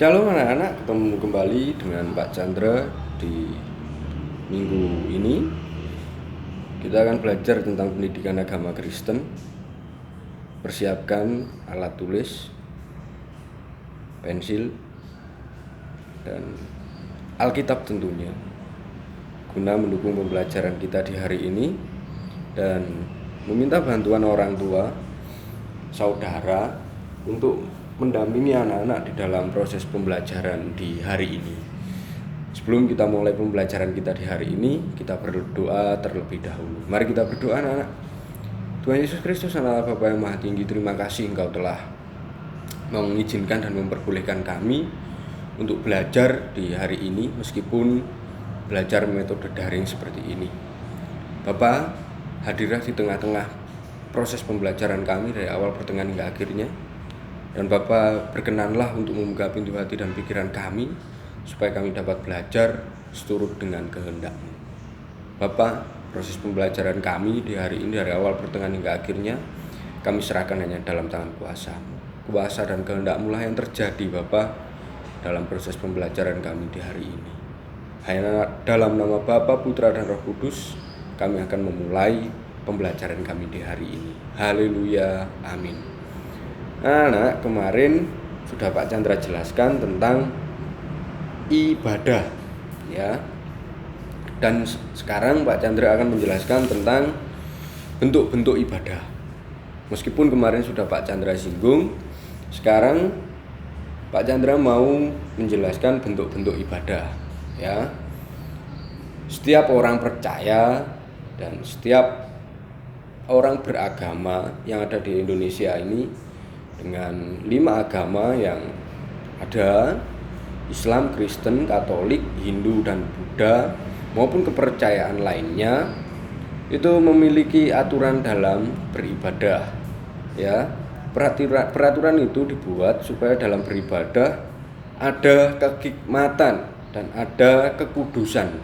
Shalom anak-anak, ketemu kembali dengan Pak Chandra di minggu ini. Kita akan belajar tentang pendidikan agama Kristen. Persiapkan alat tulis, pensil, dan Alkitab tentunya, guna mendukung pembelajaran kita di hari ini dan meminta bantuan orang tua, saudara untuk mendampingi anak-anak di dalam proses pembelajaran di hari ini. Sebelum kita mulai pembelajaran kita di hari ini, kita berdoa terlebih dahulu. Mari kita berdoa anak-anak. Tuhan Yesus Kristus, anak Bapa yang Maha Tinggi, terima kasih Engkau telah mengizinkan dan memperbolehkan kami untuk belajar di hari ini, meskipun belajar metode daring seperti ini. Bapa, hadirlah di tengah-tengah proses pembelajaran kami dari awal pertengahan hingga akhirnya. Dan Bapa, berkenanlah untuk membuka pintu hati dan pikiran kami, supaya kami dapat belajar seturut dengan kehendak-Mu. Bapa, proses pembelajaran kami di hari ini dari awal pertengahan hingga akhirnya, kami serahkan hanya dalam tangan kuasa-Mu. Kuasa dan kehendak-Mu lah yang terjadi Bapa dalam proses pembelajaran kami di hari ini. Hanya dalam nama Bapa, Putra, dan Roh Kudus, kami akan memulai pembelajaran kami di hari ini. Haleluya, amin. Anak, kemarin sudah Pak Chandra jelaskan tentang ibadah, ya. Dan sekarang Pak Chandra akan menjelaskan tentang bentuk-bentuk ibadah. Meskipun kemarin sudah Pak Chandra singgung, sekarang Pak Chandra mau menjelaskan bentuk-bentuk ibadah, ya. Setiap orang percaya dan setiap orang beragama yang ada di Indonesia ini, dengan 5 agama yang ada, Islam, Kristen, Katolik, Hindu, dan Buddha, maupun kepercayaan lainnya, itu memiliki aturan dalam beribadah, ya. Peraturan itu dibuat supaya dalam beribadah ada kehikmatan dan ada kekudusan,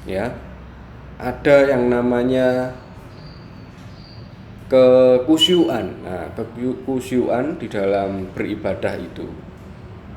ya. Ada yang namanya kekusyuan. Nah, kekusyuan di dalam beribadah itu,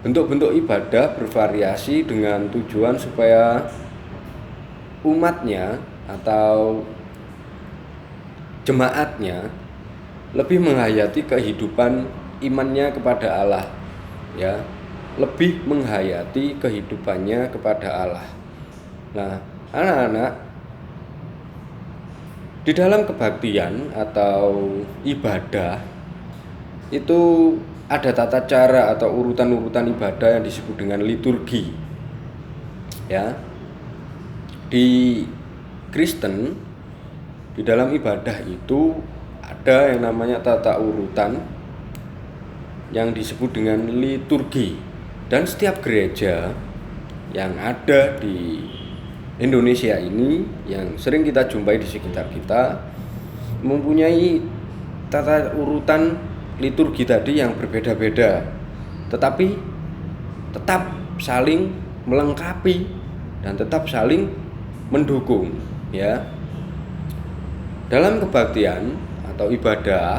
bentuk-bentuk ibadah bervariasi dengan tujuan supaya umatnya atau jemaatnya lebih menghayati kehidupan imannya kepada Allah, ya, lebih menghayati kehidupannya kepada Allah. Nah, anak-anak, di dalam kebaktian atau ibadah itu ada tata cara atau urutan-urutan ibadah yang disebut dengan liturgi, ya. Di Kristen, di dalam ibadah itu ada yang namanya tata urutan yang disebut dengan liturgi. Dan setiap gereja yang ada di Indonesia ini, yang sering kita jumpai di sekitar kita, mempunyai tata urutan liturgi tadi yang berbeda-beda, tetapi tetap saling melengkapi dan tetap saling mendukung, ya. Dalam kebaktian atau ibadah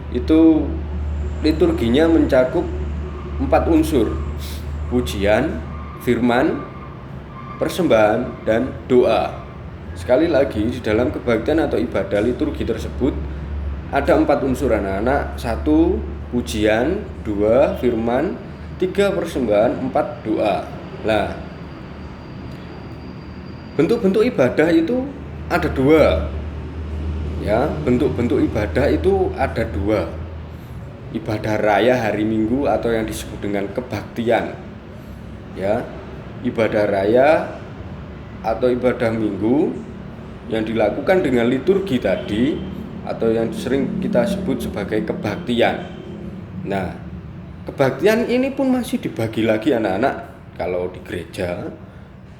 itu, liturginya mencakup 4 unsur: pujian, firman, persembahan, dan doa. Sekali lagi, di dalam kebaktian atau ibadah liturgi tersebut ada 4 unsur anak-anak: 1 pujian, 2 firman, 3 persembahan, 4 doa. Nah, bentuk-bentuk ibadah itu ada 2, ya. Bentuk-bentuk ibadah itu ada 2: ibadah raya hari Minggu atau yang disebut dengan kebaktian, ya. Ibadah raya atau ibadah minggu yang dilakukan dengan liturgi tadi, atau yang sering kita sebut sebagai kebaktian. Nah, kebaktian ini pun masih dibagi lagi anak-anak. Kalau di gereja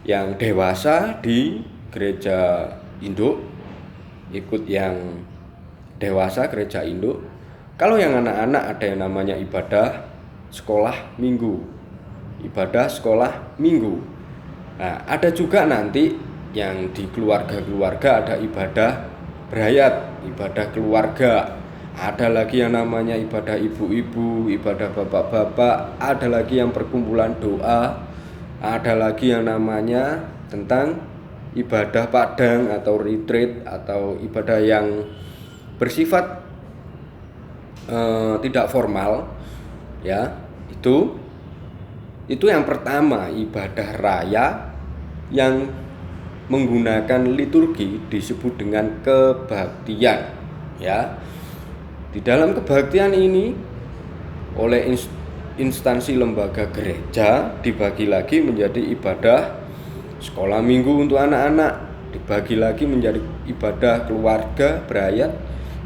yang dewasa, di gereja induk, ikut yang dewasa gereja induk. Kalau yang anak-anak, ada yang namanya ibadah sekolah minggu, ibadah sekolah minggu. Nah, ada juga nanti yang di keluarga-keluarga ada ibadah berhayat, ibadah keluarga. ada lagi yang namanya ibadah ibu-ibu, ibadah bapak-bapak, ada lagi yang perkumpulan doa, ada lagi yang namanya tentang ibadah padang atau retreat atau ibadah yang bersifat tidak formal, ya. Itu yang pertama, ibadah raya yang menggunakan liturgi disebut dengan kebaktian, ya. Di dalam kebaktian ini oleh instansi lembaga gereja dibagi lagi menjadi ibadah sekolah minggu untuk anak-anak, dibagi lagi menjadi ibadah keluarga berayat,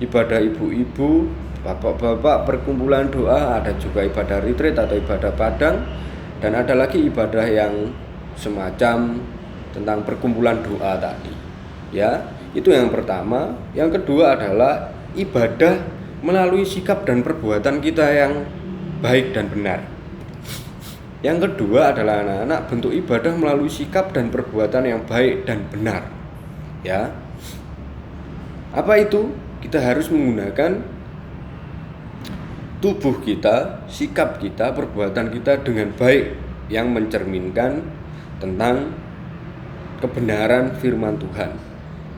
ibadah ibu-ibu, bapak-bapak, perkumpulan doa, ada juga ibadah retreat atau ibadah padang, dan ada lagi ibadah yang semacam tentang perkumpulan doa tadi. Ya, itu yang pertama. Yang kedua adalah ibadah melalui sikap dan perbuatan kita yang baik dan benar. Yang kedua adalah anak-anak, bentuk ibadah melalui sikap dan perbuatan yang baik dan benar. Ya. Apa itu? Kita harus menggunakan tubuh kita, sikap kita, perbuatan kita dengan baik yang mencerminkan tentang kebenaran firman Tuhan.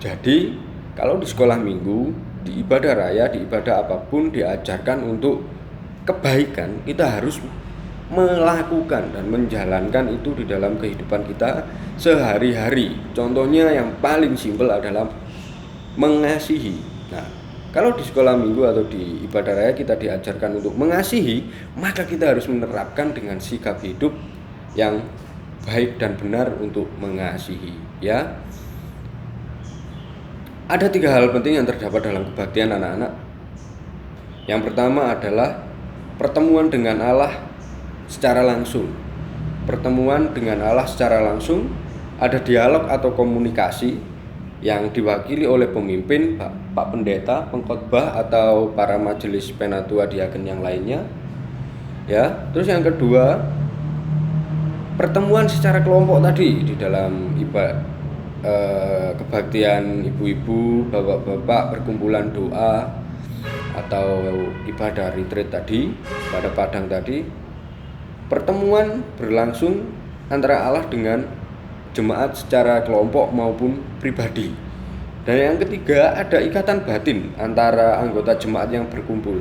Jadi, kalau di sekolah minggu, di ibadah raya, di ibadah apapun diajarkan untuk kebaikan, kita harus melakukan dan menjalankan itu di dalam kehidupan kita sehari-hari. Contohnya yang paling simpel adalah mengasihi. Nah, kalau di sekolah minggu atau di ibadah raya kita diajarkan untuk mengasihi, maka kita harus menerapkan dengan sikap hidup yang baik dan benar untuk mengasihi, ya. Ada 3 hal penting yang terdapat dalam kebaktian anak-anak. Yang pertama adalah pertemuan dengan Allah secara langsung. Pertemuan dengan Allah secara langsung, ada dialog atau komunikasi yang diwakili oleh pemimpin, Pak Pendeta, pengkhotbah atau para majelis penatua diaken yang lainnya. Ya, terus yang kedua, pertemuan secara kelompok tadi di dalam ibadah kebaktian ibu-ibu, bapak-bapak, perkumpulan doa atau ibadah retreat tadi, pada padang tadi, pertemuan berlangsung antara Allah dengan jemaat secara kelompok maupun pribadi. Dan yang ketiga, ada ikatan batin antara anggota jemaat yang berkumpul,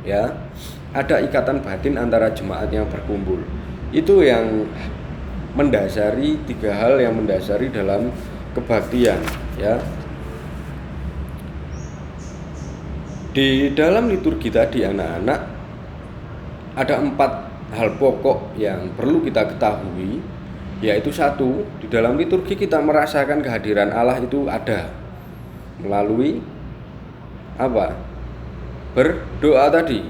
ya. Ada ikatan batin antara jemaat yang berkumpul. Itu yang mendasari 3 hal yang mendasari dalam kebaktian, ya. Di dalam liturgi tadi anak-anak ada 4 hal pokok yang perlu kita ketahui, yaitu 1, di dalam liturgi kita merasakan kehadiran Allah itu ada melalui apa? Berdoa tadi.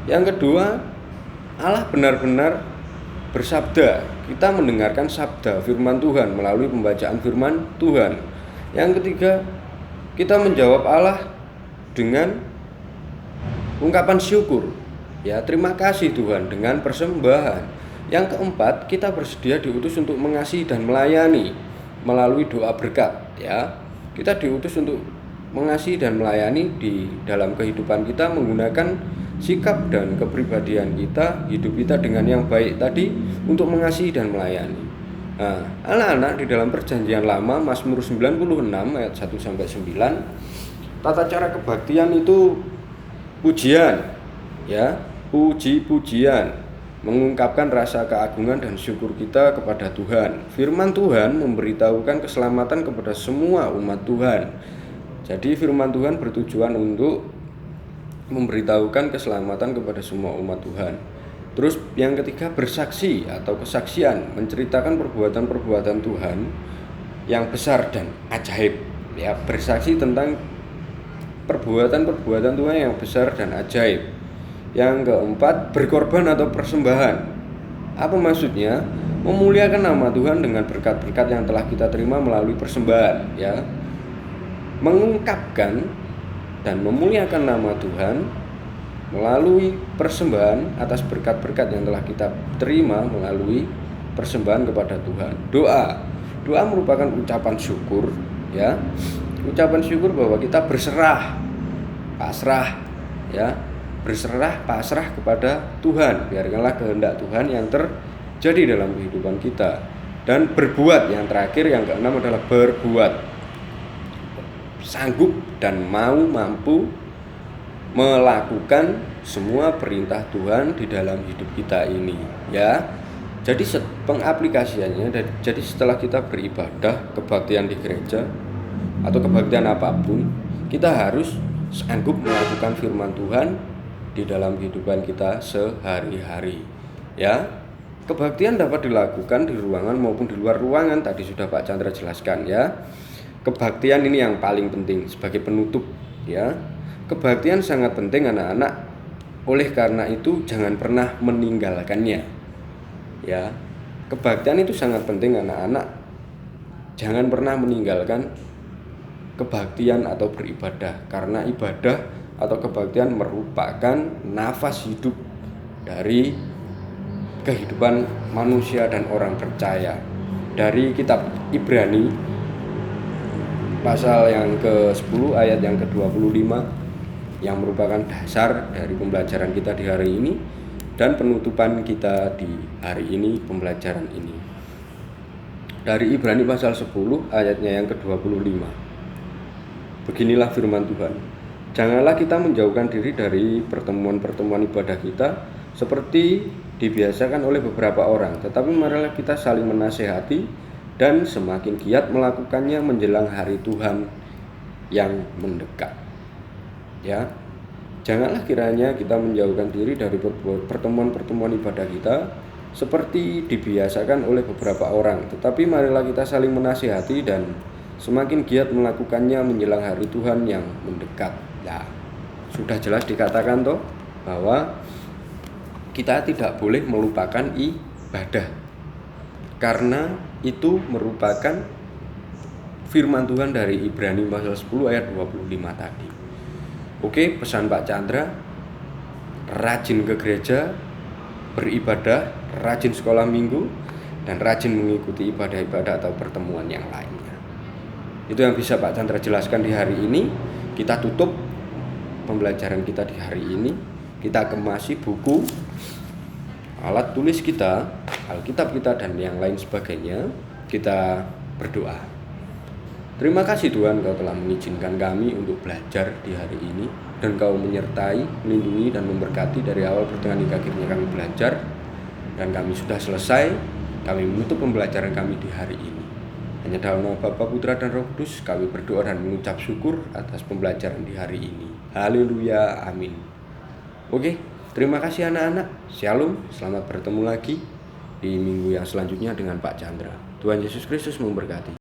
Yang kedua, Allah benar-benar bersabda, kita mendengarkan sabda firman Tuhan melalui pembacaan firman Tuhan. Yang ketiga, kita menjawab Allah dengan ungkapan syukur, ya, terima kasih Tuhan, dengan persembahan. Yang keempat, kita bersedia diutus untuk mengasihi dan melayani melalui doa berkat, ya. Kita diutus untuk mengasihi dan melayani di dalam kehidupan kita menggunakan sikap dan kepribadian kita, hidup kita dengan yang baik tadi untuk mengasihi dan melayani. Nah, anak-anak, di dalam Perjanjian Lama Mazmur 96 ayat 1-9, tata cara kebaktian itu pujian, ya, puji-pujian, mengungkapkan rasa keagungan dan syukur kita kepada Tuhan. Firman Tuhan memberitahukan keselamatan kepada semua umat Tuhan. Jadi firman Tuhan bertujuan untuk memberitahukan keselamatan kepada semua umat Tuhan. Terus yang ketiga, bersaksi atau kesaksian, menceritakan perbuatan-perbuatan Tuhan yang besar dan ajaib, ya, bersaksi tentang perbuatan-perbuatan Tuhan yang besar dan ajaib. Yang keempat, berkorban atau persembahan. Apa maksudnya? Memuliakan nama Tuhan dengan berkat-berkat yang telah kita terima melalui persembahan, ya. Mengungkapkan dan memuliakan nama Tuhan melalui persembahan atas berkat-berkat yang telah kita terima melalui persembahan kepada Tuhan. Doa merupakan ucapan syukur, ya. Ucapan syukur bahwa kita berserah, pasrah, ya, berserah pasrah kepada Tuhan. Biarkanlah kehendak Tuhan yang terjadi dalam kehidupan kita. Dan berbuat, yang terakhir, yang keenam adalah berbuat. Sanggup dan mampu melakukan semua perintah Tuhan di dalam hidup kita ini, ya. Jadi pengaplikasiannya, jadi setelah kita beribadah, kebaktian di gereja atau kebaktian apapun, kita harus sanggup melakukan firman Tuhan di dalam kehidupan kita sehari-hari, ya. Kebaktian dapat dilakukan di ruangan maupun di luar ruangan, tadi sudah Pak Chandra jelaskan, ya. Kebaktian ini yang paling penting sebagai penutup, ya. Kebaktian sangat penting anak-anak, oleh karena itu jangan pernah meninggalkannya. Ya, kebaktian itu sangat penting anak-anak. Jangan pernah meninggalkan kebaktian atau beribadah, karena ibadah atau kebaktian merupakan nafas hidup dari kehidupan manusia dan orang percaya. Dari kitab Ibrani pasal yang ke-10 ayat yang ke-25 yang merupakan dasar dari pembelajaran kita di hari ini dan penutupan kita di hari ini, pembelajaran ini. Dari Ibrani pasal 10 ayatnya yang ke-25. Beginilah firman Tuhan. Janganlah kita menjauhkan diri dari pertemuan-pertemuan ibadah kita seperti dibiasakan oleh beberapa orang, tetapi marilah kita saling menasehati dan semakin giat melakukannya menjelang hari Tuhan yang mendekat. Ya. Janganlah kiranya kita menjauhkan diri dari pertemuan-pertemuan ibadah kita seperti dibiasakan oleh beberapa orang, tetapi marilah kita saling menasihati dan semakin giat melakukannya menjelang hari Tuhan yang mendekat. Ya, sudah jelas dikatakan toh bahwa kita tidak boleh melupakan ibadah, karena itu merupakan firman Tuhan dari Ibrani pasal 10 ayat 25 tadi. Oke, pesan Pak Chandra, rajin ke gereja, beribadah, rajin sekolah minggu, dan rajin mengikuti ibadah-ibadah atau pertemuan yang lainnya. Itu yang bisa Pak Chandra jelaskan di hari ini. Kita tutup pembelajaran kita di hari ini. Kita kemasi buku, alat tulis kita, Alkitab kita, dan yang lain sebagainya. Kita berdoa. Terima kasih Tuhan, Kau telah mengizinkan kami untuk belajar di hari ini, dan Kau menyertai, melindungi, dan memberkati dari awal pertengahan hingga akhirnya kami belajar, dan kami sudah selesai. Kami menutup pembelajaran kami di hari ini. Hanya dalam nama Bapa, Putra, dan Roh Kudus kami berdoa dan mengucap syukur atas pembelajaran di hari ini. Haleluya, amin. Oke, terima kasih anak-anak. Shalom, selamat bertemu lagi di minggu yang selanjutnya dengan Pak Chandra. Tuhan Yesus Kristus memberkati.